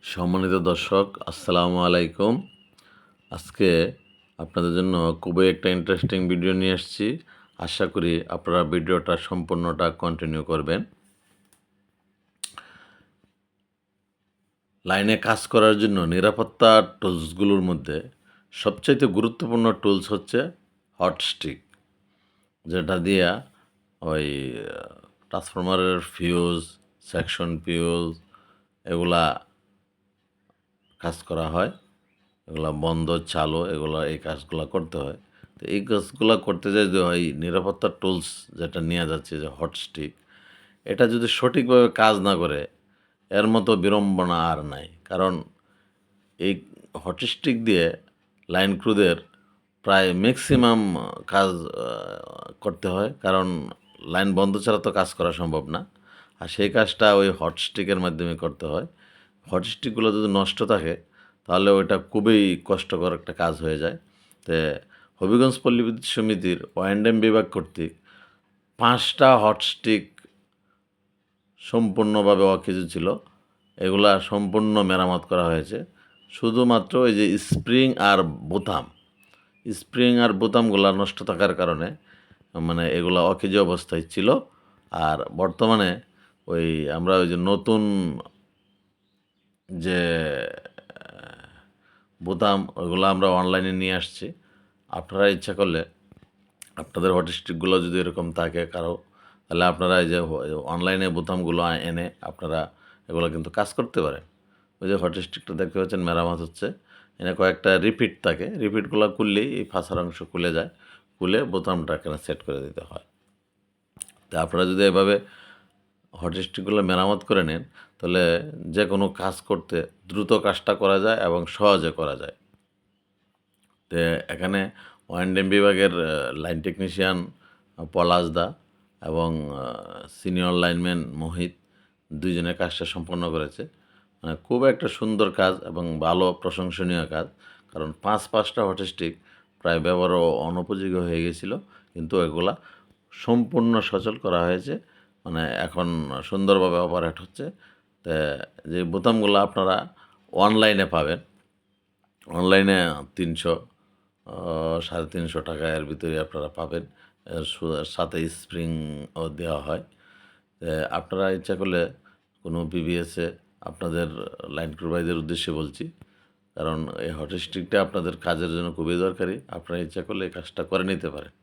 সম্মানিত দর্শক, আসসালামু আলাইকুম। আজকে আপনাদের জন্য খুবই একটা ইন্টারেস্টিং ভিডিও নিয়ে এসেছি। আশা করি আপনারা ভিডিওটা সম্পূর্ণটা কন্টিনিউ করবেন। লাইনে কাজ করার জন্য নিরাপত্তা টুলসগুলোর মধ্যে সবচাইতে গুরুত্বপূর্ণ টুলস হচ্ছে হট স্টিক, যেটা দিয়া ওই ট্রান্সফরমারের ফিউজ, সেকশন ফিউজ এগুলা কাজ করা হয়। এগুলা বন্ধ চালু এই কাজগুলা করতে হয়। তো এই কাজগুলা করতে যেয়ে যে হয় নিরাপত্তার টুলস যেটা নিয়ে যাচ্ছে যে হট স্টিক, এটা যদি সঠিকভাবে কাজ না করে এর মতো বিড়ম্বনা আর নাই। কারণ এই হট স্টিক দিয়ে লাইন ক্রুদের প্রায় ম্যাক্সিমাম কাজ করতে হয়। কারণ লাইন বন্ধ ছাড়া তো কাজ করা সম্ভব না। আর সেই কাজটা ওই হট স্টিকের মাধ্যমে করতে হয়। হট স্টিকগুলো যদি নষ্ট থাকে তাহলে ওইটা খুবই কষ্টকর একটা কাজ হয়ে যায়। তো হবিগঞ্জ পল্লী বিদ্যুৎ সমিতির ওএনডএম বিভাগ কর্তৃক ৫টা হট স্টিক সম্পূর্ণভাবে অকেজো ছিল। এগুলা সম্পূর্ণ মেরামত করা হয়েছে। শুধুমাত্র এই যে স্প্রিং আর বোতামগুলা নষ্ট থাকার কারণে মানে এগুলা অকেজো অবস্থায় ছিল। আর বর্তমানে আমরা ওই যে নতুন যে বোতাম ওইগুলো আমরা অনলাইনে নিয়ে আসছি। আপনারা ইচ্ছা করলে আপনাদের হট স্টিকগুলো যদি এরকম থাকে কারো, তাহলে আপনারা এই যে অনলাইনে বোতামগুলো এনে আপনারা এগুলো কিন্তু কাজ করতে পারেন। ওই যে হট স্টিকটা দেখতে পাচ্ছেন মেরামত হচ্ছে। এখানে কয়েকটা রিপিট থাকে, রিপিটগুলো খুললেই এই ফাঁসার অংশ খুলে যায়, খুলে বোতামটা এখানে সেট করে দিতে হয়। তা আপনারা যদি এভাবে হট স্টিকগুলো মেরামত করে নেন তাহলে যে কোনো কাজ করতে দ্রুত কাজটা করা যায় এবং সহজে করা যায়। তো এখানে ওএনডএম বিভাগের লাইন টেকনিশিয়ান পলাশ দা এবং সিনিয়র লাইনম্যান মোহিত দুইজনে কাজটা সম্পন্ন করেছে। মানে খুব একটা সুন্দর কাজ এবং ভালো প্রশংসনীয় কাজ। কারণ ৫টা হট স্টিক প্রায় ব্যবহার অনুপযোগী হয়ে গেছিলো, কিন্তু এগুলা সম্পূর্ণ সচল করা হয়েছে। মানে এখন সুন্দরভাবে অপারেট হচ্ছে। তা যে বোতামগুলো আপনারা অনলাইনে পাবেন, অনলাইনে ৩০০ ৳৩৫০ এর ভিতরে আপনারা পাবেন। এর সাথে স্প্রিংও দেওয়া হয়। আপনারা ইচ্ছা করলে কোনো বিবিএসে আপনাদের লাইন ক্রু ভাইদের উদ্দেশ্যে বলছি, কারণ এই হট স্টিকটা আপনাদের কাজের জন্য খুবই দরকারি। আপনারা ইচ্ছা করলে এই কাজটা করে নিতে পারেন।